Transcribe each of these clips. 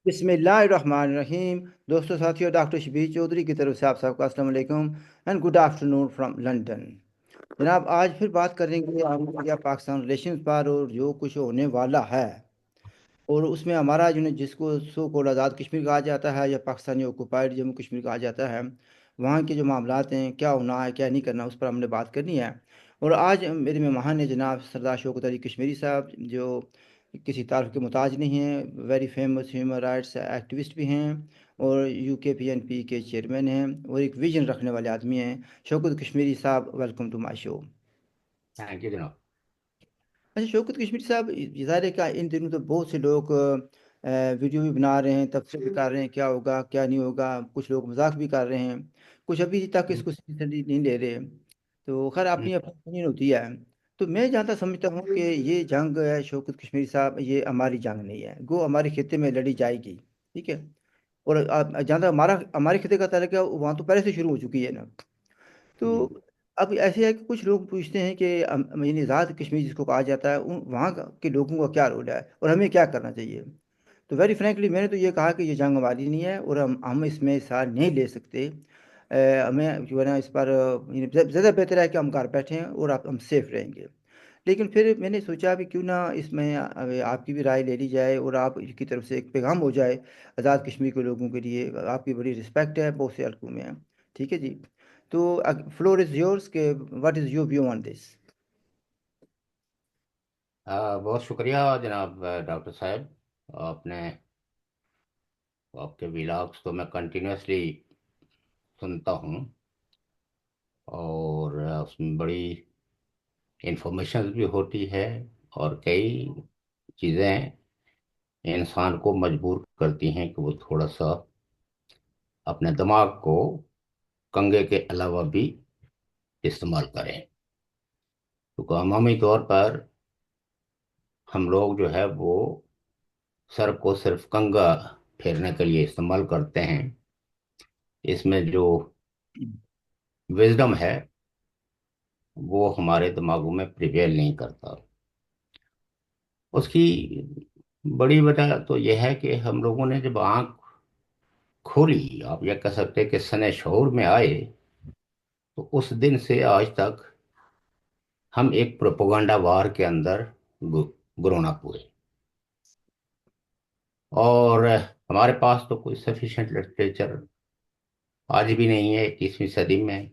बिस्मिल्लाहिर्रहमानिर्रहीम। दोस्तों साथियों, डॉक्टर शबीर चौधरी की तरफ से आप सबका अस्सलाम वालेकुम and good afternoon from London. जनाब, आज फिर बात करेंगे हम इंडिया पाकिस्तान रिलेशंस पर और जो कुछ होने वाला है, और उसमें हमारा जो जिसको सो कॉल्ड आज़ाद कश्मीर कहा जाता है या पाकिस्तानी ऑक्यूपाइड जम्मू कश्मीर कहा जाता है, वहाँ के जो मामलात हैं, क्या होना है क्या नहीं करना, उस पर हमने बात करनी है। और आज मेरे मेहमान हैं जनाब सरदार शौकत अली कश्मीरी साहब, जो किसी तारीफ के मुताज नहीं हैं, very famous human rights activist भी हैं और UKPNP के चेयरमैन हैं और एक विजन रखने वाले आदमी हैं। शौकत कश्मीरी साहब, welcome to my show. Thank you जनाब। अच्छा शौकत कश्मीरी साहब, ज़ाहिर है कि इन दिनों तो बहुत से लोग वीडियो भी बना रहे हैं, तफसीर भी कर रहे हैं क्या होगा क्या नहीं होगा, कुछ लोग मजाक भी कर रहे हैं, कुछ अभी तक हम्म, इसको सीरियसली नहीं ले रहे। तो खैर हम्म, अपनी अपनी ओपिनियन होती है। तो मैं जहाँ समझता हूँ कि ये जंग है शौकत कश्मीरी साहब, ये हमारी जंग नहीं है, गो हमारे खिते में लड़ी जाएगी, ठीक है। और जहाँ तक हमारे खिते का ताल्लुक है, वहाँ तो पहले से शुरू हो चुकी है ना। तो हम्म, अब ऐसे है कि कुछ लोग पूछते हैं कि यानी आज़ाद कश्मीर जिसको कहा जाता है, उन वहाँ के लोगों का क्या रोल है और हमें क्या करना चाहिए। तो वेरी फ्रैंकली मैंने तो ये कहा कि ये जंग हमारी नहीं है और हम इसमें हिस्सा नहीं ले सकते। हमें जो है ना इस पर ज़्यादा बेहतर है कि हम घर बैठें और हम सेफ रहेंगे। लेकिन फिर मैंने सोचा भी क्यों ना इसमें आपकी भी राय ले ली जाए और आप की तरफ से एक पैगाम हो जाए आज़ाद कश्मीर के लोगों के लिए। आपकी बड़ी रिस्पेक्ट है बहुत से हल्कों में। ठीक है जी। तो फ्लोर इज़ योर्स के what is your view on this. बहुत शुक्रिया जनाब डॉक्टर साहब। आपने आपके व्लॉग्स तो मैं कंटिन्यूअसली सुनता हूँ और उसमें बड़ी इंफॉर्मेशन भी होती है और कई चीज़ें इंसान को मजबूर करती हैं कि वो थोड़ा सा अपने दिमाग को कंघे के अलावा भी इस्तेमाल करें। तो अमूमी तौर पर हम लोग जो है वो सर को सिर्फ कंघा फेरने के लिए इस्तेमाल करते हैं। इसमें जो विजडम है वो हमारे दिमागों में प्रिवेल नहीं करता। उसकी बड़ी वजह तो यह है कि हम लोगों ने जब आंख खोली, आप यह कह सकते हैं कि सने शऊर में आए, तो उस दिन से आज तक हम एक प्रोपोगंडा वार के अंदर ग्रोन अप हुए। और हमारे पास तो कोई सफिशिएंट लिटरेचर आज भी नहीं है 21वीं सदी में।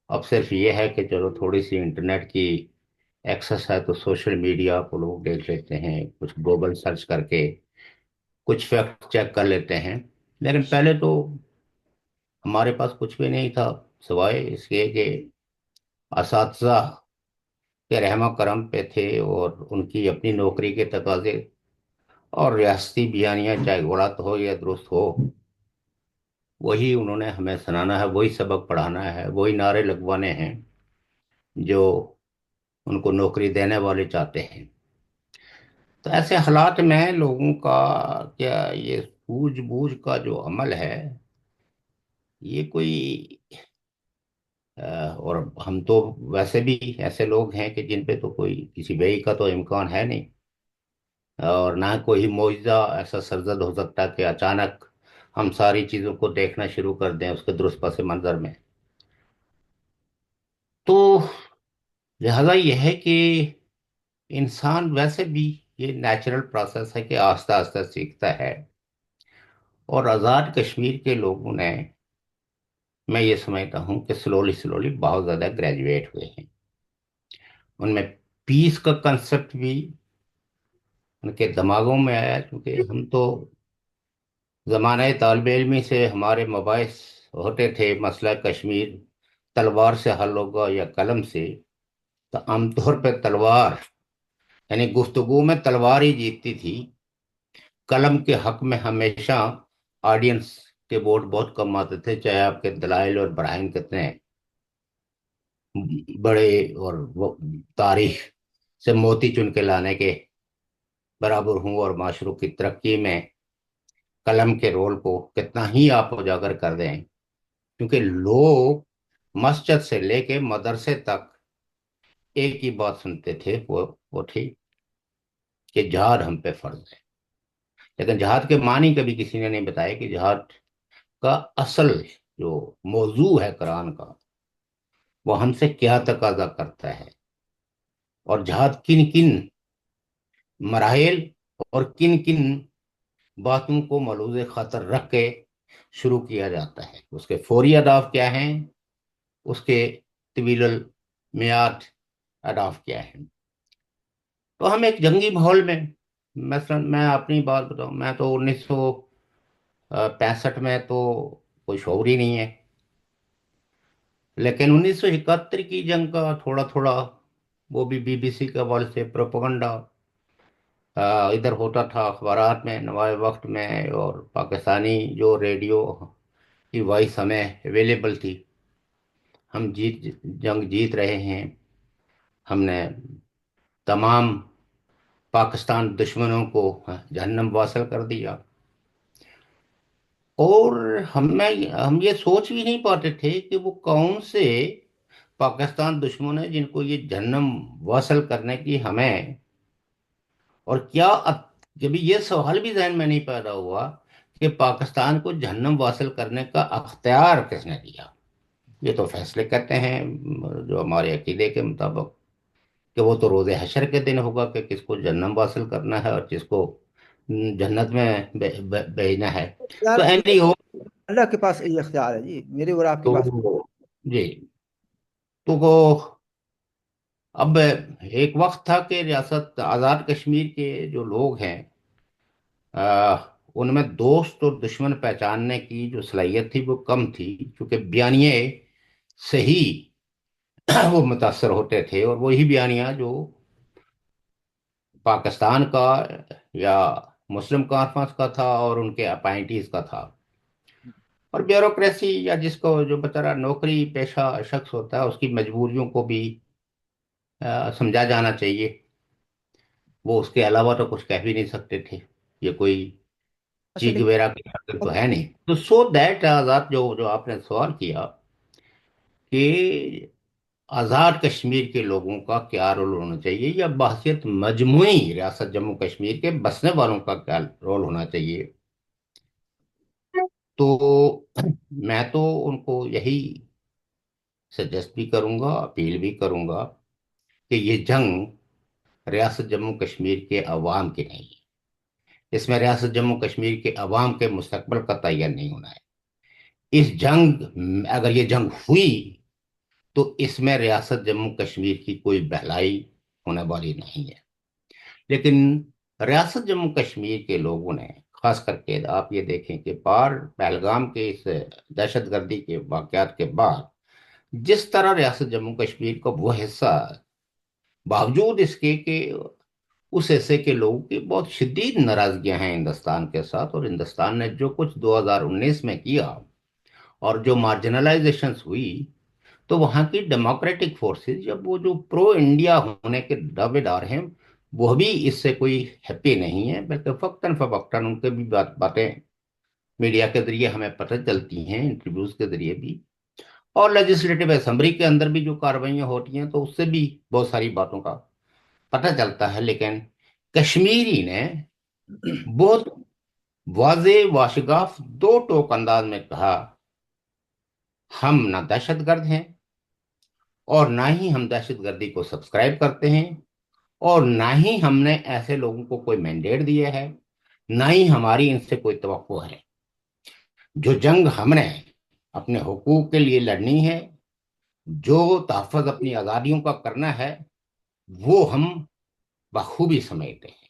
अब सिर्फ ये है कि चलो थोड़ी सी इंटरनेट की एक्सेस है तो सोशल मीडिया को लोग देख लेते हैं, कुछ गूगल सर्च करके कुछ फैक्ट चेक कर लेते हैं। लेकिन पहले तो हमारे पास कुछ भी नहीं था सिवाय इसके कि असातिज़ा के रहमा करम पे थे और उनकी अपनी नौकरी के तकाजे और रियासती बयानियाँ, चाहे गलत हो या दुरुस्त हो, वही उन्होंने हमें सुनाना है, वही सबक पढ़ाना है, वही नारे लगवाने हैं जो उनको नौकरी देने वाले चाहते हैं। तो ऐसे हालात में लोगों का क्या ये सूझबूझ का जो अमल है, ये कोई और हम तो वैसे भी ऐसे लोग हैं कि जिन पे तो कोई किसी वही का तो इम्कान है नहीं, और ना कोई मुआवजा ऐसा सरजद हो सकता कि अचानक हम सारी चीज़ों को देखना शुरू कर दें उसके दुरुस्त पस मंजर में। तो लिहाजा यह है कि इंसान वैसे भी ये नेचुरल प्रोसेस है कि आस्ता आस्ता सीखता है। और आज़ाद कश्मीर के लोगों ने, मैं ये समझता हूँ कि स्लोली स्लोली बहुत ज़्यादा ग्रेजुएट हुए हैं। उनमें पीस का कंसेप्ट भी उनके दिमागों में आया, क्योंकि हम तो ज़माने तालिब इल्मी से हमारे मबाइस होते थे मसला कश्मीर तलवार से हल होगा या कलम से। तो आमतौर पर तलवार, यानी गुफ्तगू में तलवार ही जीतती थी। कलम के हक में हमेशा ऑडियंस के वोट बहुत कम आते थे, चाहे आपके दलाइल और बराहीन कितने बड़े और वो तारीख से मोती चुन के लाने के बराबर हूं, और माशरों की तरक्की में कलम के रोल को कितना ही आप उजागर कर दें। क्योंकि लोग मस्जिद से लेके मदरसे तक एक ही बात सुनते थे, वो थी कि जिहाद हम पे फर्ज है। लेकिन जहाद के मानी कभी किसी ने नहीं बताया कि जहाद का असल जो मौजू है कुरान का, वो हमसे क्या तकाजा करता है, और जहाद किन किन मराहल और किन किन बातों को मलूज़ खातर रख के शुरू किया जाता है, उसके फौरी अहदाफ क्या हैं, उसके तवील मियाद अहदाफ क्या है। तो हम एक जंगी माहौल में, मसलन मैं अपनी बात बताऊं, मैं तो 1965 में तो कोई शौर ही नहीं है, लेकिन 1971 की जंग का थोड़ा थोड़ा, वो भी बीबीसी के हवाले से प्रोपेगेंडा इधर होता था, अखबारात में, नवाए वक्त में, और पाकिस्तानी जो रेडियो की वॉइस हमें अवेलेबल थी। हम जंग जीत रहे हैं, हमने तमाम पाकिस्तान दुश्मनों को जहन्नम वासल कर दिया। और हम ये सोच भी नहीं पाते थे कि वो कौन से पाकिस्तान दुश्मन है जिनको ये जहन्नम वासल करने की हमें, और क्या जब ये सवाल भी जहन में नहीं पैदा हुआ कि पाकिस्तान को जहन्नम वासल करने का अख्तियार किसने दिया। ये तो फैसले करते हैं जो हमारे अकीदे के मुताबिक, कि वो तो रोज़े हशर के दिन होगा कि किसको जन्नत हासिल करना है और किसको जन्नत में भेजना है। तो यार एनी हो, अल्लाह के पास ये इख्तियार है जी, मेरे और आपके तो पास। जी, तो वो अब एक वक्त था कि रियासत आज़ाद कश्मीर के जो लोग हैं, उनमें दोस्त और दुश्मन पहचानने की जो सलाहियत थी वो कम थी, क्योंकि बयानिए से ही वो मुतासर होते थे, और वही बयानिया जो पाकिस्तान का या मुस्लिम कॉन्फ्रेंस का था और उनके अपॉइंटीज का था। और ब्यूरोक्रेसी, या जिसको जो बेचारा नौकरी पेशा शख्स होता है, उसकी मजबूरियों को भी समझा जाना चाहिए। वो उसके अलावा तो कुछ कह भी नहीं सकते थे, ये कोई अच्छा चीग लेकिन वगैरह की शक्ल तो है नहीं। तो सो दैट आज़ाद, जो जो आपने सवाल किया कि आज़ाद कश्मीर के लोगों का क्या रोल होना चाहिए, या बहसियत मजमूई रियासत जम्मू कश्मीर के बसने वालों का क्या रोल होना चाहिए, तो मैं तो उनको यही सजेस्ट भी करूंगा, अपील भी करूंगा कि ये जंग रियासत जम्मू कश्मीर के अवाम की नहीं है। इसमें रियासत जम्मू कश्मीर के अवाम के मुस्तकबिल का तयन नहीं होना है। इस जंग, अगर ये जंग हुई, तो इसमें रियासत जम्मू कश्मीर की कोई भलाई होने वाली नहीं है। लेकिन रियासत जम्मू कश्मीर के लोगों ने, खास करके आप ये देखें कि पार पहलगाम के इस दहशतगर्दी के वाकयात के बाद, जिस तरह रियासत जम्मू कश्मीर का वो हिस्सा, बावजूद इसके कि उस हिस्से के लोगों की बहुत शदीद नाराजगियां हैं हिंदुस्तान के साथ, और हिंदुस्तान ने जो कुछ 2019 में किया और जो मार्जिनलाइजेशन हुई, तो वहां की डेमोक्रेटिक फोर्सेस, जब वो जो प्रो इंडिया होने के दावेदार हैं, वो भी इससे कोई हैप्पी नहीं है, बल्कि फक्तन फवक्तन उनके भी बातें मीडिया के जरिए हमें पता चलती हैं, इंटरव्यूज के जरिए भी, और लेजिस्लेटिव असेंबली के अंदर भी जो कार्रवाइयाँ होती हैं, तो उससे भी बहुत सारी बातों का पता चलता है। लेकिन कश्मीरी ने बहुत वाजे वाशगाफ दो टोक अंदाज में कहा, हम ना दहशतगर्द हैं, और ना ही हम दहशतगर्दी को सब्सक्राइब करते हैं, और ना ही हमने ऐसे लोगों को कोई मैंडेट दिया है, ना ही हमारी इनसे कोई तवक्को है। जो जंग हमने अपने हुकूक के लिए लड़नी है, जो तहफ़्फ़ुज़ अपनी आज़ादियों का करना है, वो हम बखूबी समझते हैं।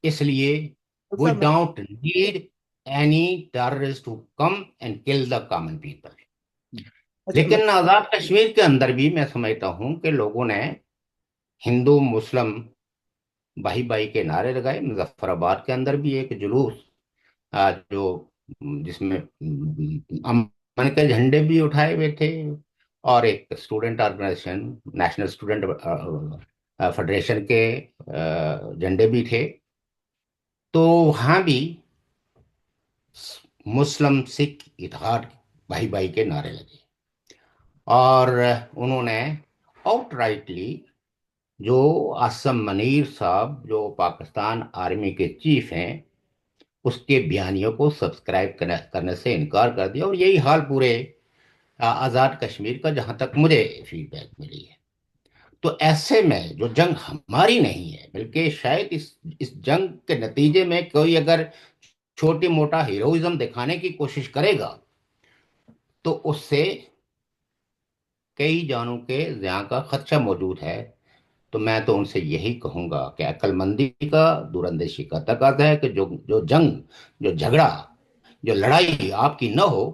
इसलिए वी साहब मैं don't need any terrorist to come and kill the common people. अच्छा मैं लेकिन आज़ाद कश्मीर के अंदर भी मैं समझता हूँ कि लोगों ने हिंदू मुस्लिम भाई भाई के नारे लगाए। मुजफ्फराबाद के अंदर भी एक जुलूस, जो जिसमें अमन के झंडे भी उठाए हुए थे, और एक student organisation, national student federation के झंडे भी थे। तो वहां भी मुस्लिम सिख इत्तेहाद भाई भाई के नारे लगे, और उन्होंने आउटराइटली, जो आसम मनीर साहब जो पाकिस्तान आर्मी के चीफ हैं, اس کے بیانیوں کو سبسکرائب کرنے سے انکار کر دیا، اور یہی حال پورے آزاد کشمیر کا، جہاں تک مجھے فیڈ بیک ملی ہے۔ تو ایسے میں جو جنگ ہماری نہیں ہے، بلکہ شاید اس جنگ کے نتیجے میں کوئی اگر چھوٹی موٹا ہیروئزم دکھانے کی کوشش کرے گا تو اس سے کئی جانوں کے زیاں کا خدشہ موجود ہے۔ تو میں تو ان سے یہی کہوں گا کہ عقل مندی کا، دور اندیشی کا تقاضا ہے کہ جو جنگ، جو جھگڑا، جو لڑائی آپ کی نہ ہو،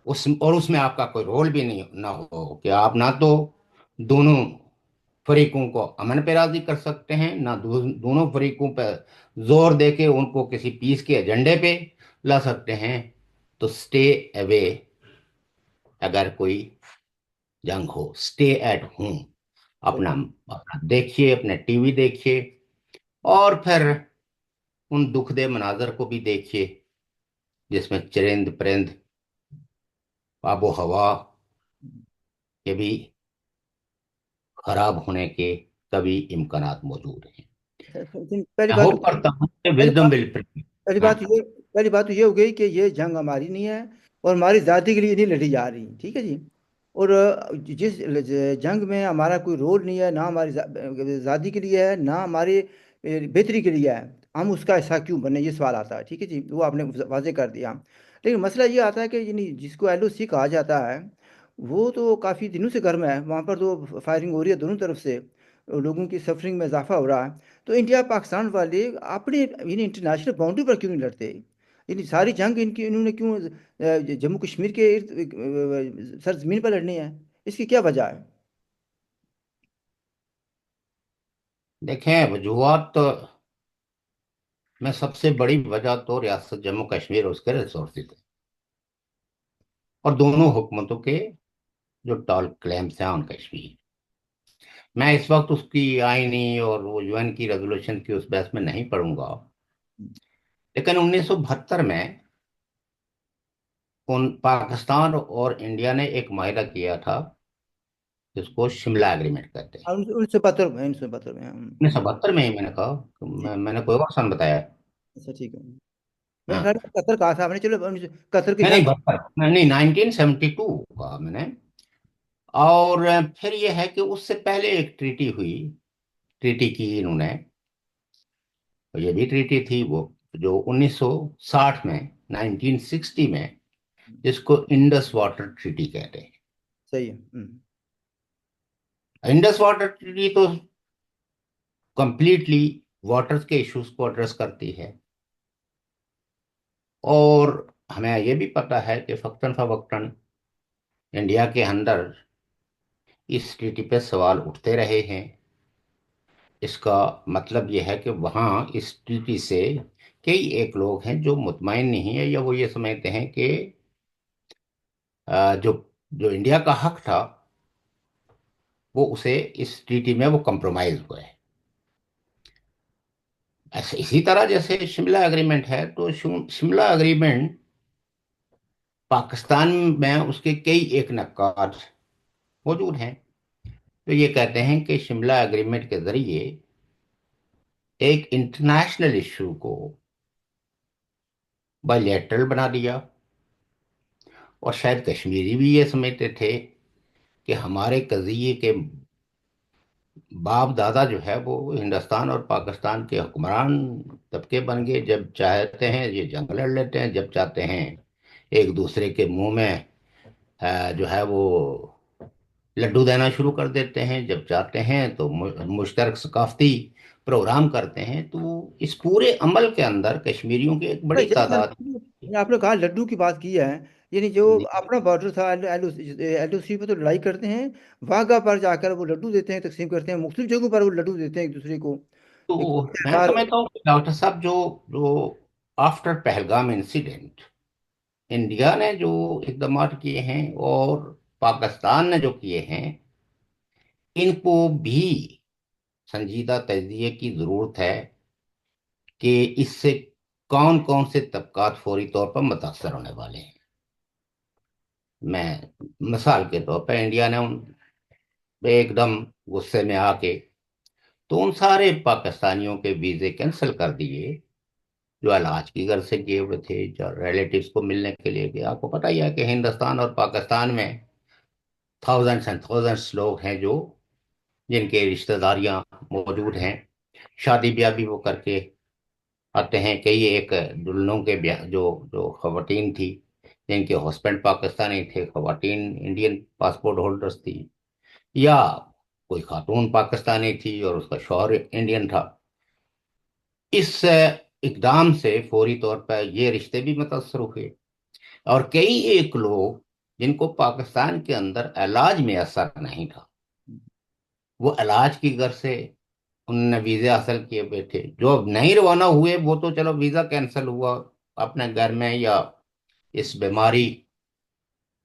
اس میں آپ کا کوئی رول بھی نہیں نہ ہو، کہ آپ نہ تو دونوں فریقوں کو امن پہ راضی کر سکتے ہیں، نہ دونوں فریقوں پہ زور دے کے ان کو کسی پیس کے ایجنڈے پہ لا سکتے ہیں۔ تو سٹے اوے، اگر کوئی جنگ ہو سٹے ایٹ ہوم، اپنا دیکھیے، اپنے ٹی وی دیکھیے، اور پھر ان دکھ دے مناظر کو بھی دیکھیے جس میں چرند پرند، آب و ہوا کے بھی خراب ہونے کے کبھی امکانات موجود ہیں۔ پہلی میں بات ہوپ کرتا ہوں کہ پہلی وزڈم بات ول۔ پہلی ہاں، بات یہ پہلی بات تو یہ ہو گئی کہ یہ جنگ ہماری نہیں ہے اور ہماری ذاتی کے لیے نہیں لڑی جا رہی، ٹھیک ہے جی۔ اور جس جنگ میں ہمارا کوئی رول نہیں ہے، نہ ہماری ذاتی کے لیے ہے، نہ ہماری بہتری کے لیے ہے، ہم اس کا حصہ کیوں بنے، یہ سوال آتا ہے، ٹھیک ہے جی، وہ آپ نے واضح کر دیا۔ لیکن مسئلہ یہ آتا ہے کہ یعنی جس کو ایل او سی کہا جاتا ہے وہ تو کافی دنوں سے گرم ہے، وہاں پر تو فائرنگ ہو رہی ہے دونوں طرف سے، لوگوں کی سفرنگ میں اضافہ ہو رہا ہے۔ تو انڈیا پاکستان والے اپنے یعنی انٹرنیشنل باؤنڈری پر کیوں نہیں لڑتے؟ یعنی ساری جنگ انہوں نے کیوں جموں کشمیر کے سرزمین پر لڑنی ہے؟ اس کی کیا وجہ ہے؟ دیکھیں وجوہات میں سب سے بڑی وجہ تو ریاست جموں کشمیر اور اس کے ریسورسز ہیں، اور دونوں حکومتوں کے جو ٹال کلیمز ہیں آن کشمیر۔ میں اس وقت اس کی آئینی اور وہ یو این کی ریزولوشن کی اس بحث میں نہیں پڑھوں گا، لیکن 1972 میں پاکستان اور انڈیا نے ایک معاہدہ کیا تھا جس کو شملہ ایگریمنٹ کہتے ہیں۔ 1972 میں 1972 میں ہی میں نے کہا، ٹھیک، میں نے کوئی اور سن بتایا ہے؟ اچھا ٹھیک ہے، میں ہاں، خیال میں قطر کہا تھا آپ نے، چلو قطر کی نہیں نہیں جنگ۔ 72، نہیں 1972 کہا میں نے۔ اور پھر یہ ہے کہ اس سے پہلے ایک ٹریٹی ہوئی، ٹریٹی کی انہوں نے، اور یہ بھی ٹریٹی تھی وہ جو 1960 میں، 1960 میں، جس کو انڈس واٹر ٹریٹی کہتے ہیں۔ صحیح ہے، انڈس واٹر ٹریٹی تو کمپلیٹلی واٹر کے ایشوز کو ایڈریس کرتی ہے، اور ہمیں یہ بھی پتا ہے کہ فقتاً فوقتاً انڈیا کے اندر اس ٹریٹی پہ سوال اٹھتے رہے ہیں۔ اس کا مطلب یہ ہے کہ وہاں اس ٹریٹی سے کئی ایک لوگ ہیں جو مطمئن نہیں ہیں، یا وہ یہ سمجھتے ہیں کہ جو جو انڈیا کا حق تھا وہ اسے اس ٹریٹی میں وہ کمپرومائز ہوئے ہے۔ اسی طرح جیسے شملہ اگریمنٹ ہے، تو شملہ اگریمنٹ پاکستان میں اس کے کئی ایک نقاط موجود ہیں، تو یہ کہتے ہیں کہ شملہ اگریمنٹ کے ذریعے ایک انٹرنیشنل ایشو کو بائیلیٹرل بنا دیا، اور شاید کشمیری بھی یہ سمجھتے تھے کہ ہمارے قضیے کے باپ دادا جو ہے وہ ہندوستان اور پاکستان کے حکمران طبقے بن گئے، جب چاہتے ہیں یہ جنگ لڑ لیتے ہیں، جب چاہتے ہیں ایک دوسرے کے منہ میں جو ہے وہ لڈو دینا شروع کر دیتے ہیں، جب چاہتے ہیں تو مشترک ثقافتی پروگرام کرتے ہیں۔ تو اس پورے عمل کے اندر کشمیریوں کی ایک بڑی جیسا تعداد۔ آپ نے کہا لڈو کی بات کی ہے، یعنی جو جی، اپنا بارڈر تھا ایل او سی پہ تو لڑائی کرتے ہیں، واگا پر جا کر وہ لڈو دیتے ہیں، تقسیم کرتے ہیں، مختلف جگہوں پر وہ لڈو دیتے ہیں ایک دوسرے کو، تو ایک میں تہوار۔ سمجھتا ہوں کہ ڈاکٹر صاحب جو آفٹر پہلگام انسیڈنٹ انڈیا نے جو اقدامات کیے ہیں اور پاکستان نے جو کیے ہیں، ان کو بھی سنجیدہ تجزیے کی ضرورت ہے کہ اس سے کون کون سے طبقات فوری طور پر متاثر ہونے والے ہیں۔ میں مثال کے طور پر انڈیا نے ایک دم غصے میں آ کے تو ان سارے پاکستانیوں کے ویزے کینسل کر دیے जो इलाज की गर्ज से किए हुए थे, जो रिलेटिव्स को मिलने के लिए गए। आपको पता ही है कि हिंदुस्तान और पाकिस्तान में थाउजेंड्स एंड थाउजेंड्स लोग हैं जो जिनके रिश्तेदारियां मौजूद हैं। शादी ब्याह भी वो करके आते हैं। कई एक दुल्हनों के ब्याह, जो जो खवातीन थी जिनके हस्बैंड पाकिस्तानी थे, खवातीन इंडियन पासपोर्ट होल्डर्स थी, या कोई खातून पाकिस्तानी थी और उसका शौहर इंडियन था, इस इकदाम से फौरी तौर पर ये रिश्ते भी मुतासर हुए। और कई एक लोग जिनको पाकिस्तान के अंदर इलाज में असर नहीं था, वो इलाज की गर्ज से उनने वीजे हासिल किए हुए थे। जो अब नहीं रवाना हुए वो तो चलो वीजा कैंसिल हुआ अपने घर में, या इस बीमारी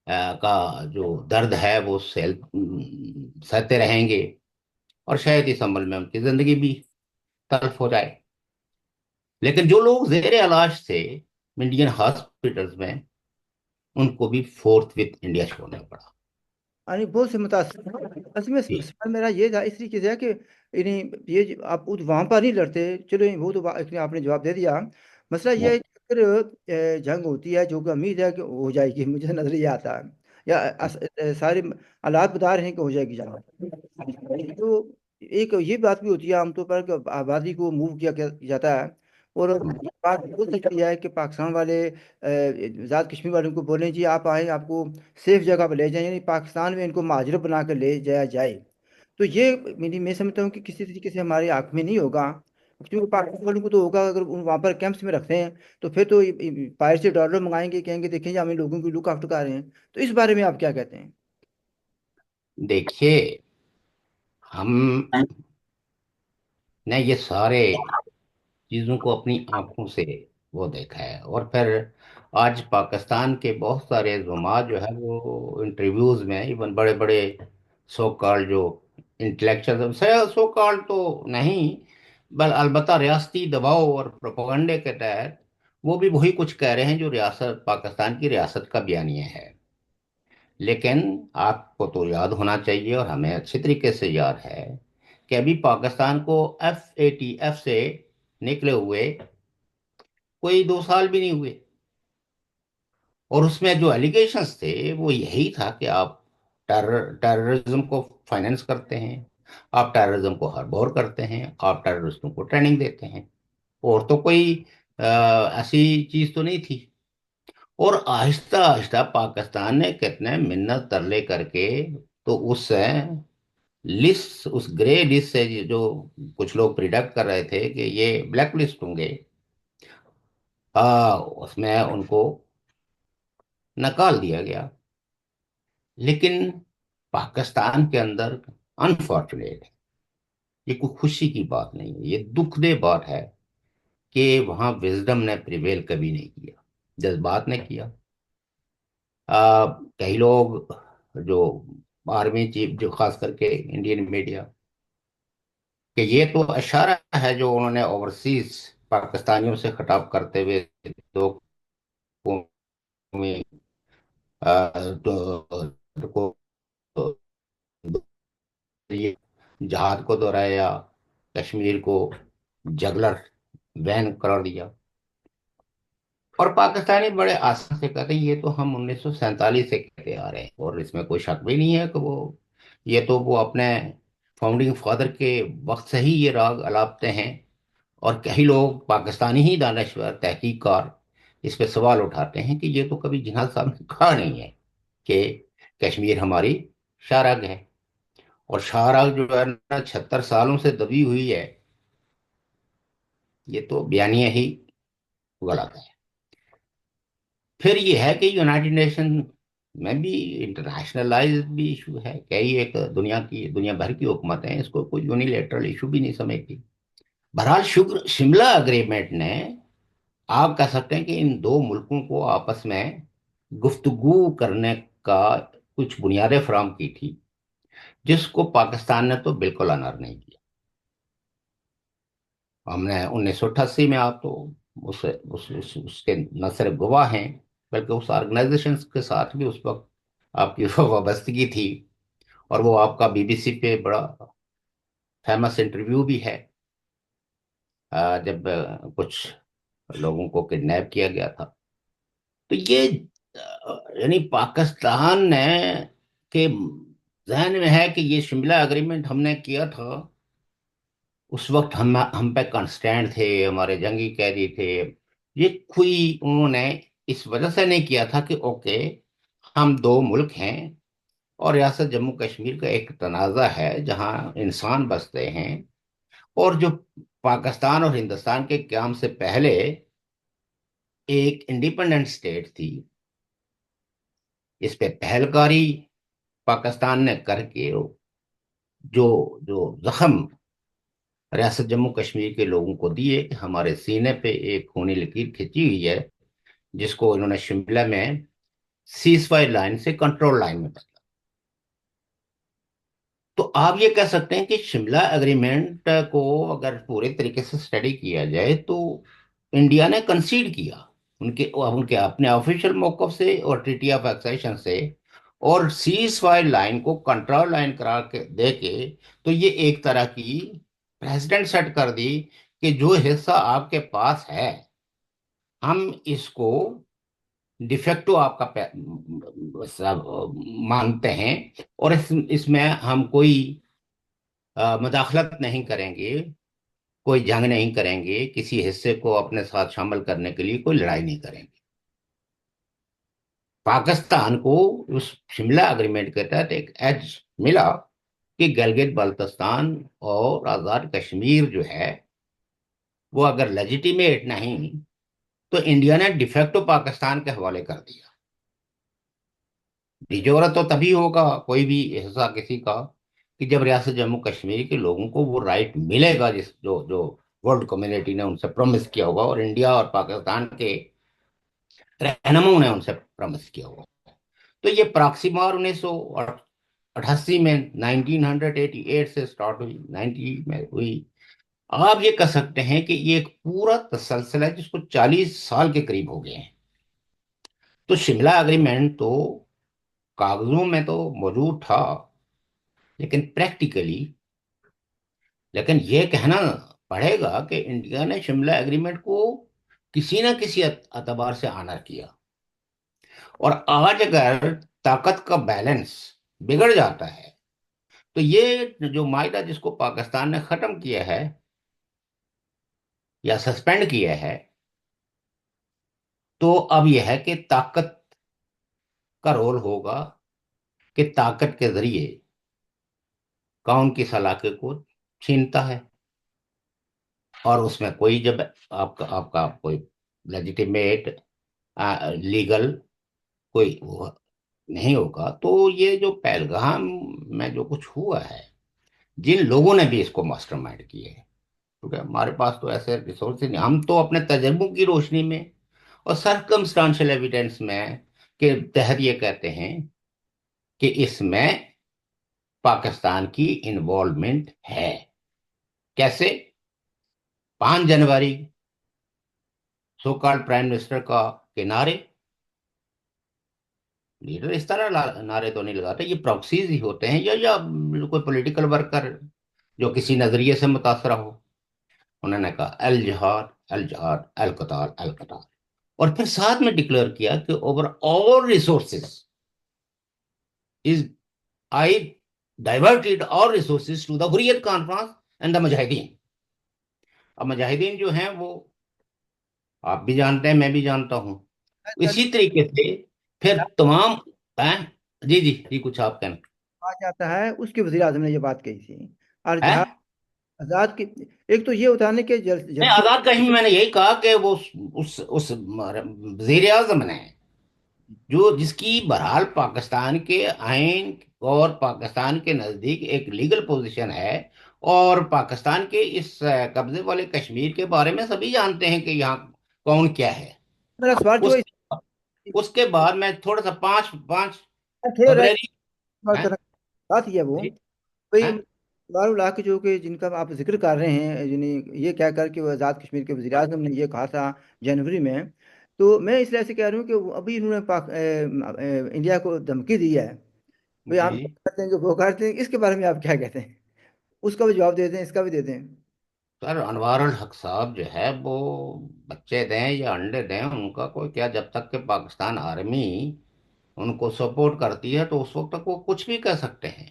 का जो दर्द है वो सहते रहेंगे, और शायद इस अमल में उनकी जिंदगी भी तल्फ हो जाए। लेकिन जो लोग जेर इलाज थे इंडियन हॉस्पिटल्स में, उनको भी फोर्थ विथ इंडिया छोड़ना पड़ा। यानी बहुत से मुतासर। असल में जी। सवाल मेरा ये था इस तरीके से है कि यानी ये आप वहाँ पर नहीं लड़ते, चलो वो तो आपने जवाब दे दिया। मसला ये है कि अगर जंग होती है, जो कि उम्मीद है कि हो जाएगी, मुझे नजर ये आता है, या सारे हालात बता रहे हैं कि हो जाएगी जंग, तो एक ये बात भी होती है आमतौर पर कि आबादी को मूव किया जाता है। और ये बात हो सकती है कि पाकिस्तान वाले आज़ाद कश्मीर वालों को बोलें जी आप आए, आपको सेफ जगह पर ले जाएं, यानी पाकिस्तान में इनको महाजर बना कर ले जाया जाए। तो ये मेरी मैं समझता हूँ कि किसी तरीके से हमारे हक में नहीं होगा, क्योंकि पाकिस्तान वालों को तो होगा अगर वहाँ पर कैंप्स में रखते हैं तो फिर तो बाहर से डॉलर मंगाएंगे, कहेंगे देखें जी हम इन लोगों की लुक आफ्टर कर रहे हैं। तो इस बारे में आप क्या कहते हैं? देखिए, हम ने ये सारे चीजों को अपनी आंखों से वो देखा है। और फिर आज पाकिस्तान के बहुत सारे जुमा जो है वो इंटरव्यूज में, इवन बड़े बड़े सो कॉल्ड जो इंटेलेक्चुअल, सो कॉल्ड तो नहीं, बल अलबत्ता रियासती दबाव और प्रोपेगेंडे के तहत वो भी वही कुछ कह रहे हैं जो रियासत, पाकिस्तान की रियासत का बयानिया है। लेकिन आपको तो याद होना चाहिए, और हमें अच्छे तरीके से याद है, कि अभी पाकिस्तान को FATF से निकले हुए कोई 2 साल भी नहीं हुए। और उसमें जो एलिगेशंस थे वो यही था कि आप टेररिज्म को फाइनेंस करते हैं, आप टेररिज्म को हरबोर करते हैं, आप टेररिस्टों को ट्रेनिंग देते हैं। और तो कोई ऐसी चीज तो नहीं थी। और आहिस्ता आहिस्ता पाकिस्तान ने कितने मिन्नत तरले करके, तो उस लिस्ट, उस ग्रे लिस्ट से जो कुछ लोग प्रिडिक्ट कर रहे थे कि ये ब्लैक लिस्ट होंगे, उसमें उनको नकाल दिया गया। लेकिन पाकिस्तान के अंदर अनफॉर्चुनेट, ये कोई खुशी की बात नहीं है, ये दुखदे बात है कि वहां विजडम ने प्रिवेल कभी नहीं किया, जज्बात ने किया। कई लोग जो आर्मी चीफ, जो खास करके इंडियन मीडिया, कि ये तो इशारा है जो उन्होंने ओवरसीज पाकिस्तानियों से खिताब करते हुए दो कौमी को ये जहाद को दोहराया, कश्मीर को जगलर वैन करार दिया। और पाकिस्तानी बड़े आसान से कहते हैं ये तो हम 1947 से कहते आ रहे हैं, और इसमें कोई शक भी नहीं है कि वो, ये तो वो अपने फाउंडिंग फादर के वक्त से ही ये राग अलापते हैं। और कई लोग पाकिस्तानी ही दानश्वर तहकीककार इस पे सवाल उठाते हैं कि ये तो कभी जिन्ना साहब ने कहा नहीं है कि कश्मीर हमारी शाहराग है। और शाहराग जो है ना 76 सालों से दबी हुई है, ये तो बयानिया ही गलत है। फिर ये है कि यूनाइटेड नेशन में भी इंटरनेशनलाइज भी इशू है। कई एक दुनिया भर की हुकूमतें इसको कोई यूनिलेटरल इशू भी नहीं समझती। बहरहाल शिमला अग्रीमेंट ने, आप कह सकते हैं कि इन दो मुल्कों को आपस में गुफ्तगू करने का कुछ बुनियादें फराहम की थी, जिसको पाकिस्तान ने तो बिल्कुल अनार नहीं किया। हमने 1988 में, आप तो उसके न सिर्फ गवाह हैं, बल्कि उस ऑर्गेनाइजेशन के साथ भी उस वक्त आपकी वाबस्तगी थी। और वो आपका BBC पे बड़ा फेमस इंटरव्यू भी है, जब कुछ लोगों को किडनैप किया गया था। तो ये यानी पाकिस्तान ने के जहन में है कि ये शिमला एग्रीमेंट हमने किया था, उस वक्त हम पे कंस्टेंट थे, हमारे जंगी कैदी थे। ये कोई उन्होंने इस वजह से नहीं किया था कि ओके, हम दो मुल्क हैं और रियासत जम्मू कश्मीर का एक तनाज़ा है जहां इंसान बसते हैं। और जो पाकिस्तान और हिंदुस्तान के क्याम से पहले एक इंडिपेंडेंट स्टेट थी, इस पे पहलकारी पाकिस्तान ने करके जो जो जख्म रियासत जम्मू कश्मीर के लोगों को दिए, हमारे सीने पे एक खूनी लकीर खींची हुई है, जिसको इन्होंने शिमला में सीज फायर लाइन से कंट्रोल लाइन में बदला। तो आप ये कह सकते हैं कि शिमला एग्रीमेंट को अगर पूरे तरीके से स्टडी किया जाए तो इंडिया ने कंसीड किया उनके उनके अपने ऑफिशियल मौकफ से और ट्रीटी ऑफ एक्सेशन से, और सीज फायर लाइन को कंट्रोल लाइन करार के दे के, तो ये एक तरह की प्रेसिडेंट सेट कर दी कि जो हिस्सा आपके पास है, हम इसको डिफेक्टो आपका सब मानते हैं, और इसमें हम कोई मदाखलत नहीं करेंगे, कोई जंग नहीं करेंगे, किसी हिस्से को अपने साथ शामिल करने के लिए कोई लड़ाई नहीं करेंगे। पाकिस्तान को उस शिमला एग्रीमेंट के तहत एक एज मिला कि गिलगित बाल्टिस्तान और आजाद कश्मीर जो है वो अगर लेजिटिमेट नहीं, तो इंडिया ने डिफेक्टो पाकिस्तान के हवाले कर दिया। डिजोरा तो तभी होगा कोई भी हिस्सा किसी का कि जब रियासत जम्मू कश्मीर के लोगों को वो राइट मिलेगा जिस जो जो वर्ल्ड कम्युनिटी ने उनसे प्रॉमिस किया होगा, और इंडिया और पाकिस्तान के रहनुमाओं ने उनसे प्रॉमिस किया होगा। तो ये प्रॉक्सिमार 1988 में, 1988 से स्टार्ट हुई, 90 में हुई। आप ये कह सकते हैं कि ये एक पूरा तसलसल है जिसको 40 साल के करीब हो गए हैं। तो शिमला एग्रीमेंट तो कागजों में तो मौजूद था, लेकिन प्रैक्टिकली, लेकिन ये कहना पड़ेगा कि इंडिया ने शिमला एग्रीमेंट को किसी ना किसी अतबार से आनर किया। और आज अगर ताकत का बैलेंस बिगड़ जाता है, तो ये जो मायदा जिसको पाकिस्तान ने खत्म किया है या सस्पेंड किया है, तो अब यह है कि ताकत का रोल होगा कि ताकत के जरिए कौन किस इलाके को छीनता है। और उसमें कोई जब आपका आपका कोई लेजिटिमेट लीगल कोई वो नहीं होगा, तो ये जो पहलगाम में जो कुछ हुआ है, जिन लोगों ने भी इसको मास्टरमाइंड किए है, क्योंकि हमारे पास तो ऐसे रिसोर्स नहीं, हम तो अपने तजर्बों की रोशनी में और सर्कमस्टांशियल एविडेंस में के तहत ये कहते हैं कि इसमें पाकिस्तान की इन्वॉल्वमेंट है। कैसे? 5 जनवरी सो कॉल्ड प्राइम मिनिस्टर का के नारे, लीडर इस तरह नारे तो नहीं लगाते, ये प्रॉक्सीज ही होते हैं, या कोई पॉलिटिकल वर्कर जो किसी नजरिए से मुतासरा हो। उन्होंने कहा अल जहाद अल जहाद अल कताल अल कताल, और फिर साथ में डिक्लेयर किया कि overall resources is I diverted all resources to the Hurriyat conference and the mujahideen. अब मुजाहिदीन जो हैं वो आप भी जानते हैं, मैं भी जानता हूं। सर, इसी तरीके से फिर तमाम हैं। जी जी जी, कुछ आप कहना कहा जाता है उसके वजीर आजम ने ये बात कही थी। और है। जहाँ आजाद की, एक तो ये होता है ना कि नहीं, जब से आजाद कश्मीर मैंने यही कहा कि वो उस वजीर आजम ने, जो जिसकी बहरहाल पाकिस्तान के आइन और पाकिस्तान के नजदीक एक लीगल पोजीशन है, और पाकिस्तान के इस कब्जे वाले कश्मीर के बारे में सभी जानते हैं कि यहाँ कौन क्या है। मेरा सवाल जो उस है उसके बाद मैं थोड़ा सा 5 5 थोड़ा राइट फरवरी है। करना बात ही है वो, जी भाई है। वारुल्लाह के जो कि जिनका आप जिक्र कर रहे हैं, जिन्हें ये कह कर कि वो आज़ाद कश्मीर के वज़ीर आज़म ने ये कहा था जनवरी में, तो मैं इसलिए ऐसे कह रहा हूँ कि अभी इन्होंने इंडिया को धमकी दी है, भाई जी हम ये करते हैं कि वो करते हैं, इसके बारे में आप क्या कहते हैं? उसका भी जवाब दे दें, इसका भी दे दें। سر انوار الحق صاحب جو ہے وہ بچے دیں یا انڈے دیں ان کا کوئی کیا، جب تک کہ پاکستان آرمی ان کو سپورٹ کرتی ہے تو اس وقت تک وہ کچھ بھی کہہ سکتے ہیں،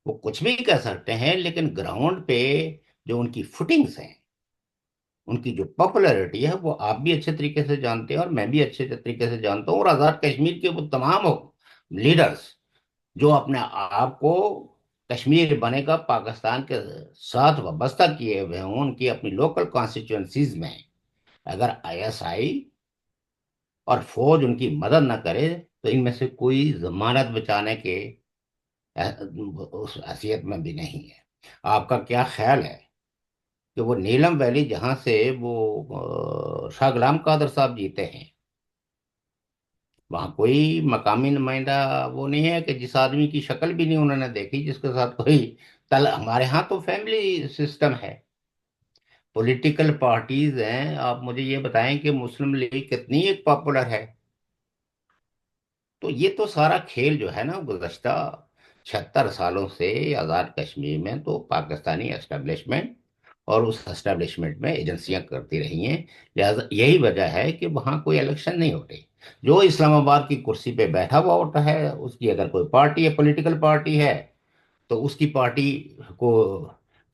وہ کچھ بھی کہہ سکتے ہیں، لیکن گراؤنڈ پہ جو ان کی فٹنگز ہیں، ان کی جو پاپولرٹی ہے وہ آپ بھی اچھے طریقے سے جانتے ہیں اور میں بھی اچھے طریقے سے جانتا ہوں، اور آزاد کشمیر کے وہ تمام لیڈرز جو اپنے آپ کو کشمیر بنے گا پاکستان کے ساتھ وابستہ کیے ہوئے ہیں، ان کی اپنی لوکل کانسٹیچوئنسیز میں اگر آئی ایس آئی اور فوج ان کی مدد نہ کرے تو ان میں سے کوئی ضمانت بچانے کے اس حیثیت میں بھی نہیں ہے۔ آپ کا کیا خیال ہے کہ وہ نیلم ویلی جہاں سے وہ شاہ غلام قادر صاحب جیتے ہیں، وہاں کوئی مقامی نمائندہ وہ نہیں ہے کہ جس آدمی کی شکل بھی نہیں انہوں نے دیکھی، جس کے ساتھ کوئی ہمارے ہاں تو فیملی سسٹم ہے، پولیٹیکل پارٹیز ہیں، آپ مجھے یہ بتائیں کہ مسلم لیگ کتنی ایک پاپولر ہے؟ تو یہ تو سارا کھیل جو ہے نا گزشتہ 76 سالوں سے آزاد کشمیر میں تو پاکستانی اسٹیبلشمنٹ اور اس اسٹیبلشمنٹ میں ایجنسیاں کرتی رہی ہیں، لہذا یہی وجہ ہے کہ وہاں کوئی الیکشن نہیں ہوتے۔ جو اسلام آباد کی کرسی پہ بیٹھا ہوا ہوتا ہے، اس کی اگر کوئی پارٹی ہے، پولیٹیکل پارٹی ہے، تو اس کی پارٹی کو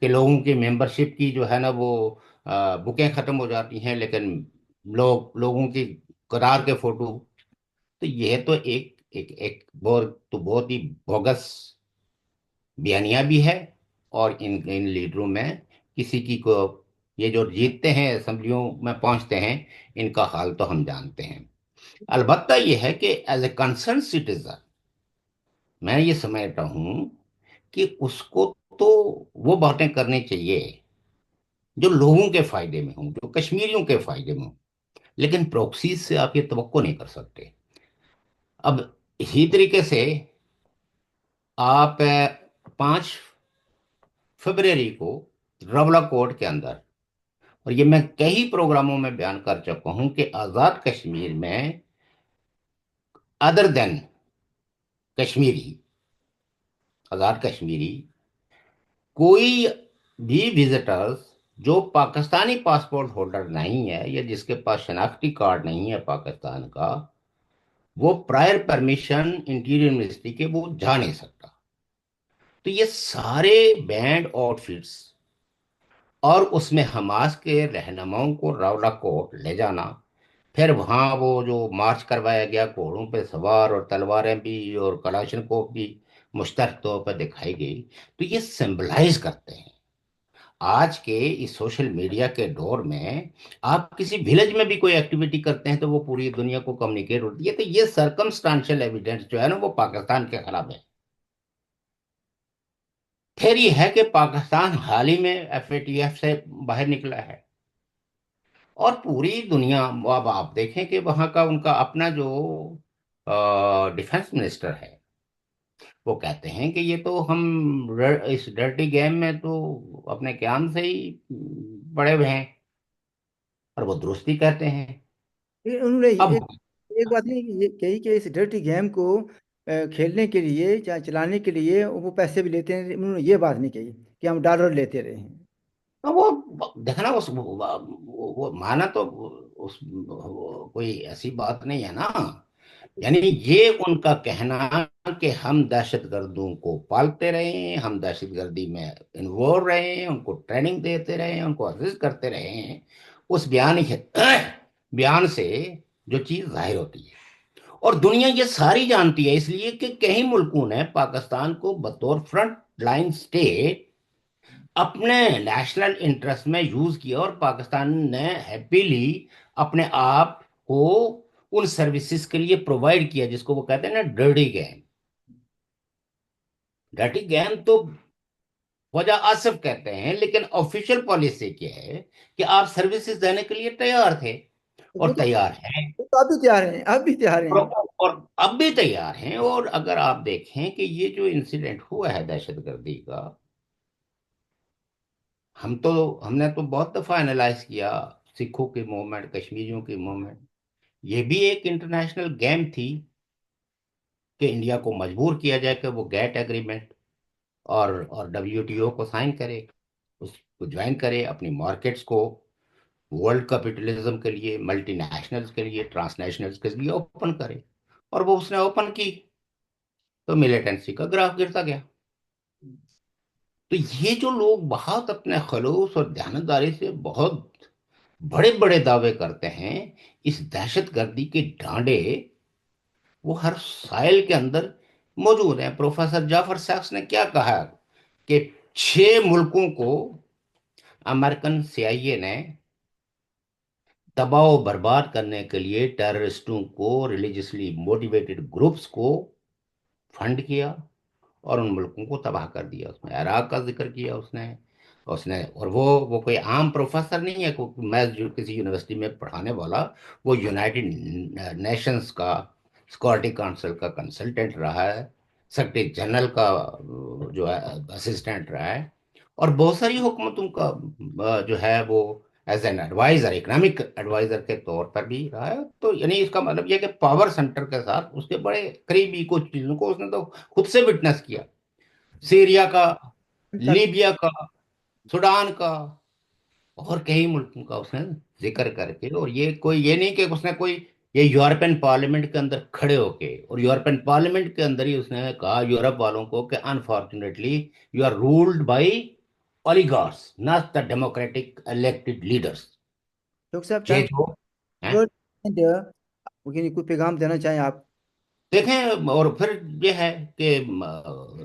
کے لوگوں کی ممبرشپ کی جو ہے نا وہ بکیں ختم ہو جاتی ہیں، لیکن لوگوں کی قطار کے فوٹو، تو یہ تو ایک بہت ہی بوگس بیانیہ بھی ہے۔ اور ان لیڈروں میں کسی کی کو یہ جو جیتتے ہیں اسمبلیوں میں پہنچتے ہیں، ان کا حال تو ہم جانتے ہیں۔ البتہ یہ ہے کہ ایز اے کنسرن سٹیزن میں یہ سمجھتا ہوں کہ اس کو تو وہ باتیں کرنی چاہیے جو لوگوں کے فائدے میں ہوں، جو کشمیریوں کے فائدے میں ہوں، لیکن پروکسیز سے آپ یہ توقع نہیں کر سکتے۔ اب اسی طریقے سے آپ 5 فروری کو رولا کوٹ کے اندر، اور یہ میں کئی پروگراموں میں بیان کر چکا ہوں کہ آزاد کشمیر میں ادر دین کشمیری، آزاد کشمیری کوئی بھی وزٹرز جو پاکستانی پاسپورٹ ہولڈر نہیں ہے یا جس کے پاس شناختی کارڈ نہیں ہے پاکستان کا، وہ پرائر پرمیشن انٹیریئر منسٹری کے وہ جا نہیں سکتا۔ تو یہ سارے بینڈ آؤٹ فٹس اور اس میں حماس کے رہنماؤں کو راولا کوٹ لے جانا، پھر وہاں وہ جو مارچ کروایا گیا گھوڑوں پہ سوار اور تلواریں بھی اور کلاشن کوف بھی مشترک طور پر دکھائی گئی، تو یہ سمبلائز کرتے ہیں آج کے اس سوشل میڈیا کے دور میں آپ کسی ولیج میں بھی کوئی ایکٹیویٹی کرتے ہیں تو وہ پوری دنیا کو کمیونیکیٹ ہوتی ہے، تو یہ سرکمسٹانشل ایویڈنس جو ہے نا وہ پاکستان کے خلاف ہے۔ پھر یہ ہے کہ پاکستان حال ہی میں ایف اے ٹی ایف سے باہر نکلا ہے، اور پوری دنیا، اب آپ دیکھیں کہ وہاں کا ان کا اپنا جو ڈیفenس منسٹر ہے، وہ کہتے ہیں کہ یہ تو ہم اس ڈرٹی گیم میں تو اپنے قیام سے ہی پڑے ہوئے ہیں، اور وہ درستی کہتے ہیں۔ لیکن انہوں نے اب ایک بات نہیں یہ کہی کہ اس ڈرٹی گیم کو کھیلنے کے لیے یا چلانے کے لیے وہ پیسے بھی لیتے ہیں، انہوں نے یہ بات نہیں کہی کہ ہم ڈالر لیتے رہے ہیں۔ وہ دیکھنا وہ مانا تو اس کوئی ایسی بات نہیں ہے نا، یعنی یہ ان کا کہنا کہ ہم دہشت گردوں کو پالتے رہے ہیں، ہم دہشت گردی میں انوالو رہے ہیں، ان کو ٹریننگ دیتے رہے ہیں، ان کو اسسٹ کرتے رہے ہیں، اس بیان سے جو چیز ظاہر ہوتی ہے، اور دنیا یہ ساری جانتی ہے، اس لیے کہ کئی ملکوں نے پاکستان کو بطور فرنٹ لائن سٹیٹ اپنے نیشنل انٹرسٹ میں یوز کیا، اور پاکستان نے ہیپیلی اپنے آپ کو ان سروسز کے لیے پرووائڈ کیا جس کو وہ کہتے ہیں نا ڈرٹی گیم۔ ڈرٹی گیم تو وجہ آصف کہتے ہیں، لیکن آفیشیل پالیسی کیا ہے کہ آپ سروسز دینے کے لیے تیار تھے وہ اور تو تیار ہیں، وہ تو اب بھی تیار ہیں، اب بھی تیار ہیں۔ اور اب بھی تیار ہیں۔ اور اگر آپ دیکھیں کہ یہ جو انسیڈنٹ ہوا ہے دہشت گردی کا، ہم نے تو بہت دفعہ انالائز کیا، سکھوں کی موومنٹ، کشمیریوں کی موومنٹ، یہ بھی ایک انٹرنیشنل گیم تھی کہ انڈیا کو مجبور کیا جائے کہ وہ گیٹ ایگریمنٹ اور WTO کو سائن کرے۔ वो ज्वाइन करे, अपनी मार्केट्स को वर्ल्ड कैपिटलिज्म के लिए, मल्टी नेशनल्स के लिए, ट्रांसनेशनल्स के लिए ओपन करे। और वो उसने ओपन की तो मिलिटेंसी का ग्राफ गिरता गया। तो ये जो लोग बहुत अपने खलूस और ध्यानदारी से बहुत बड़े बड़े दावे करते हैं, इस दहशतगर्दी के डांडे वो हर साइल के अंदर मौजूद हैं। प्रोफेसर जाफर सैक्स ने क्या कहा कि 6 मुल्कों को अमेरिकन सीआईए ने दबाव बर्बाद करने के लिए टेररिस्टों को, रिलीजियसली मोटिवेटेड ग्रुप्स को फंड किया और उन मुल्कों को तबाह कर दिया। उसमें इराक का जिक्र किया उसने। उसने और वो कोई आम प्रोफेसर नहीं है, मैं जो किसी यूनिवर्सिटी में पढ़ाने वाला, वो यूनाइटेड नेशंस का सिक्योरिटी काउंसिल का कंसल्टेंट रहा है, सेक्रेटरी जनरल का जो है असिस्टेंट रहा है, और बहुत सारी हुकूमतों का जो है वो as an adviser, economic adviser के तौर पर भी रहा है। तो यानी इसका मतलब यह कि पावर सेंटर के साथ उसके बड़े करीबी कुछ चीजों को उसने तो खुद से विटनेस किया। सीरिया का, लीबिया का, सूडान का और कई मुल्कों का उसने जिक्र करके, और ये कोई ये नहीं कि उसने कोई, ये यूरोपियन पार्लियामेंट के अंदर खड़े होके, और यूरोपियन पार्लियामेंट के अंदर ही उसने कहा यूरोप वालों को कि unfortunately you are ruled by oligarchs, not the democratic elected leaders. Doctor साहब, ये टाइम जो हैं, कोई पैगाम देना चाहें आप? देखें। और फिर ये है कि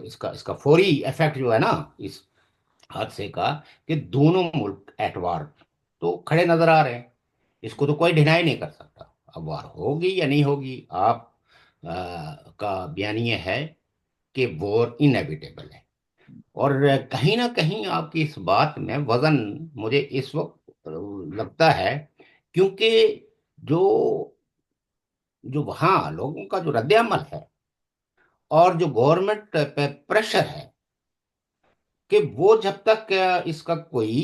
इसका इसका फौरी इफेक्ट जो है ना इस हादसे का, कि दोनों मुल्क एट वार तो खड़े नजर आ रहे हैं। इसको तो कोई डिनाई नहीं कर सकता। अब वार होगी या नहीं होगी, आप का बयानिया है कि वॉर इनएविटेबल है। और कहीं ना कहीं आपकी इस बात में वजन मुझे इस वक्त लगता है, क्योंकि जो जो वहाँ लोगों का जो रद्द-ए-अमल है और जो गवर्नमेंट पे प्रेशर है कि वो जब तक इसका कोई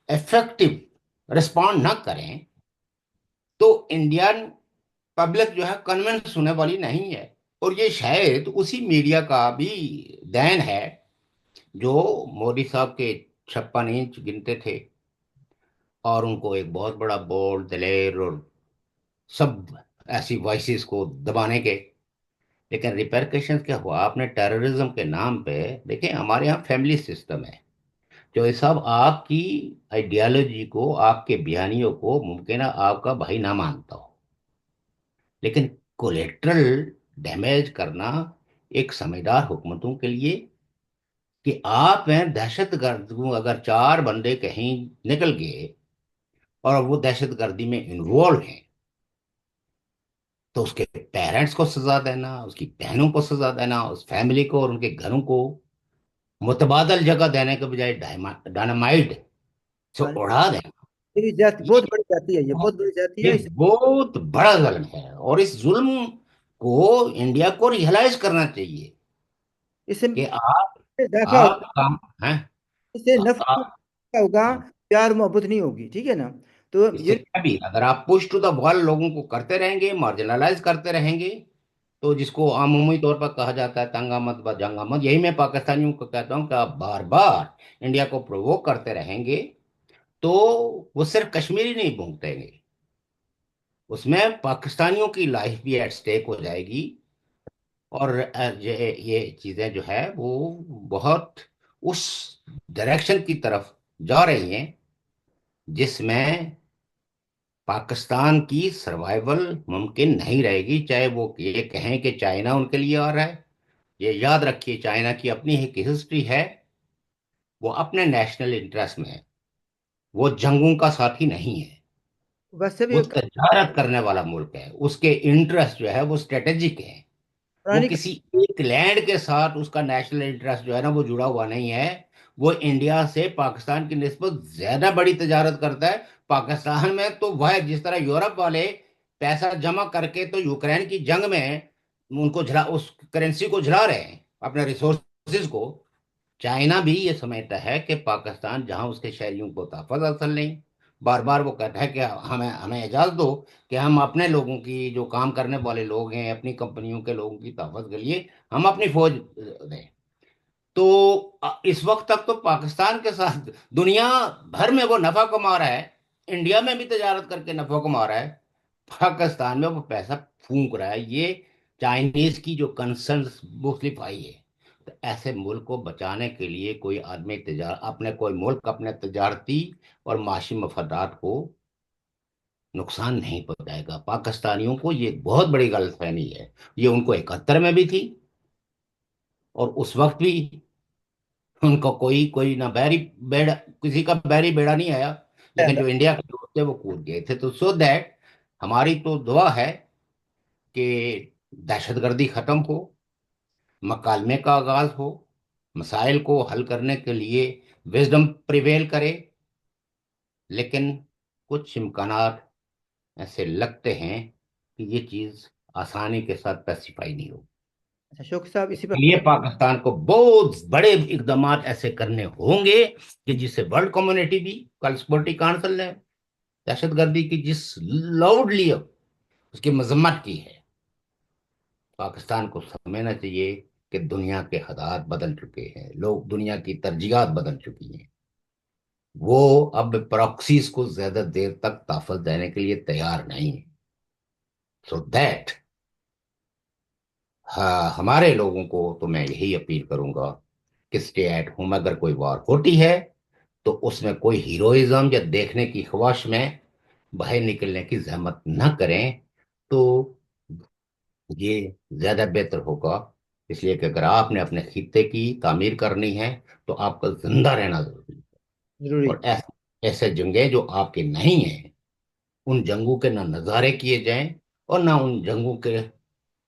इफेक्टिव रिस्पॉन्ड ना करें, तो इंडियन पब्लिक जो है कन्विंस होने वाली नहीं है। और ये शायद उसी मीडिया का भी देन है जो मोदी साहब के 56 इंच गिनते थे और उनको एक बहुत बड़ा बोल्ड, दलेर और सब ऐसी वॉइसेस को दबाने के। लेकिन रिपरकशन क्या हुआ, आपने टेररिज्म के नाम पे देखें, हमारे यहाँ फैमिली सिस्टम है जो ये सब आपकी आइडियोलॉजी को, आपके बयानियों को मुमकिन है आपका भाई ना मानता हो, लेकिन कोलेट्रल डैमेज करना एक समझदार हुकूमतों के लिए, कि आप हैं दहशतगर्द को, अगर 4 बंदे कहीं निकल गए और वो दहशतगर्दी में इन्वॉल्व हैं, तो उसके पेरेंट्स को सजा देना, उसकी बहनों को सजा देना, उस फैमिली को और उनके घरों को मुतबादल जगह देने के बजाय डायनामाइट से हाँ, उड़ा देना, ये जाति बहुत ये बड़ी जाति है, ये बहुत बड़ी जाति ये है इसे। बहुत बड़ा जुल्म है। और इस जुल्म को इंडिया को रियलाइज करना चाहिए इससे कि आप इजाफा आप होगा, काम हैं। इससे आ, नफ्स आ, का होगा, प्यार मोहब्बत नहीं होगी, ठीक है ना? तो इससे ये क्या भी, अगर आप पुश टू द वॉल लोगों को करते रहेंगे, मार्जिनलाइज करते रहेंगे, तो जिसको आमूमी तौर पर कहा जाता है तंगा मत बजंगा मत, यही मैं पाकिस्तानियों को कहता हूं कि आप बार बार इंडिया को प्रोवोक करते रहेंगे, तो वो सिर्फ कश्मीरी नहीं भूगतेंगे, उसमें पाकिस्तानियों की लाइफ भी एट स्टेक हो जाएगी। और ये चीजें जो है वो बहुत उस डायरेक्शन की तरफ जा रही हैं जिसमें पाकिस्तान की सर्वाइवल मुमकिन नहीं रहेगी। चाहे वो ये कहें कि चाइना उनके लिए आ रहा है, ये याद रखिए चाइना की अपनी एक हिस्ट्री है, वो अपने नेशनल इंटरेस्ट में है, वो जंगों का साथी नहीं है, वैसे भी वो एक तजारत करने वाला मुल्क है, उसके इंटरेस्ट जो है वो स्ट्रेटेजिक है। वो पुरानी किसी एक लैंड के साथ उसका नेशनल इंटरेस्ट जो है ना वो जुड़ा हुआ नहीं है। वो इंडिया से पाकिस्तान की निस्बत ज्यादा बड़ी तजारत करता है। पाकिस्तान में तो वह जिस तरह यूरोप वाले पैसा जमा करके तो यूक्रेन की जंग में उनको झला, उस करेंसी को झला रहे हैं, अपने रिसोर्सेज को, चाइना भी ये समझता है कि पाकिस्तान जहां उसके शहरियों को तहफ़्फ़ुज़ हासिल नहीं, बार बार वो कहता है कि हमें हमें इजाज़त दो कि हम अपने लोगों की, जो काम करने वाले लोग हैं, अपनी कंपनियों के लोगों की तहफ़्फ़ुज़ के लिए हम अपनी फौज दें। تو اس وقت تک تو پاکستان کے ساتھ دنیا بھر میں وہ نفع کما رہا ہے، انڈیا میں بھی تجارت کر کے نفع کما رہا ہے، پاکستان میں وہ پیسہ پھونک رہا ہے، یہ چائنیز کی جو کنسرن مختلف آئی ہے۔ تو ایسے ملک کو بچانے کے لیے کوئی آدمی اپنے کوئی ملک اپنے تجارتی اور معاشی مفادات کو نقصان نہیں پہنچائے گا۔ پاکستانیوں کو یہ بہت بڑی غلط فہمی ہے، یہ ان کو 71 میں بھی تھی، اور اس وقت بھی ان کا کوئی کوئی نہ بیڑا، کسی کا بیری بیڑا نہیں آیا، لیکن جو انڈیا کے لوگ تھے وہ کود گئے تھے۔ تو سو دیٹ ہماری تو دعا ہے کہ دہشت گردی ختم ہو، مکالمے کا آغاز ہو، مسائل کو حل کرنے کے لیے وزڈم پریویل کرے، لیکن کچھ امکانات ایسے لگتے ہیں کہ یہ چیز آسانی کے ساتھ پیسیفائی نہیں ہو۔ اچھا شوقی صاحب، اس اسی پر لیے پاکستان کو بہت بڑے اقدامات ایسے کرنے ہوں گے کہ جس سے ورلڈ کمیونٹی بھی، کل سیکورٹی کونسل نے دہشت گردی کی جس لاؤڈلی اس کی مذمت کی ہے، پاکستان کو سمجھنا چاہیے کہ دنیا کے حالات بدل چکے ہیں، لوگ دنیا کی ترجیحات بدل چکی ہیں، وہ اب پراکسیز کو زیادہ دیر تک تحفظ دینے کے لیے تیار نہیں ہے۔ سو دیٹ ہمارے لوگوں کو تو میں یہی اپیل کروں گا کہ اسٹے ایٹ ہوم، اگر کوئی وار ہوتی ہے تو اس میں کوئی ہیروئزم یا دیکھنے کی خواہش میں باہر نکلنے کی زحمت نہ کریں، تو یہ زیادہ بہتر ہوگا۔ اس لیے کہ اگر آپ نے اپنے خطے کی تعمیر کرنی ہے تو آپ کا زندہ رہنا ضروری ہے، اور ضروری. ایسے جنگیں جو آپ کے نہیں ہیں، ان جنگوں کے نہ نظارے کیے جائیں، اور نہ ان جنگوں کے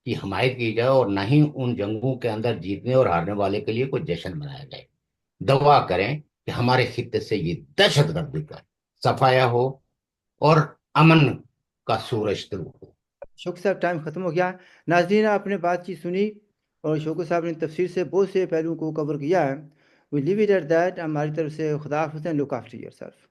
کی حمایت کی جائے، اور نہ ہی ان جنگوں کے اندر جیتنے اور ہارنے والے کے لیے کوئی جشن منایا جائے۔ دعا کریں کہ ہمارے خطے سے یہ دہشت گردی کا صفایا ہو، اور امن کا سورج طلوع ہو۔ شوقی صاحب ٹائم ختم ہو گیا. ناظرین، آپ نے بات چیت سنی اور شوقی صاحب نے تفصیل سے بہت سے پہلوؤں کو کور کیا ہے. وی لیو اٹ ایٹ دیٹ. ہماری طرف سے خدا حافظ، لک آفٹر یور سیلف.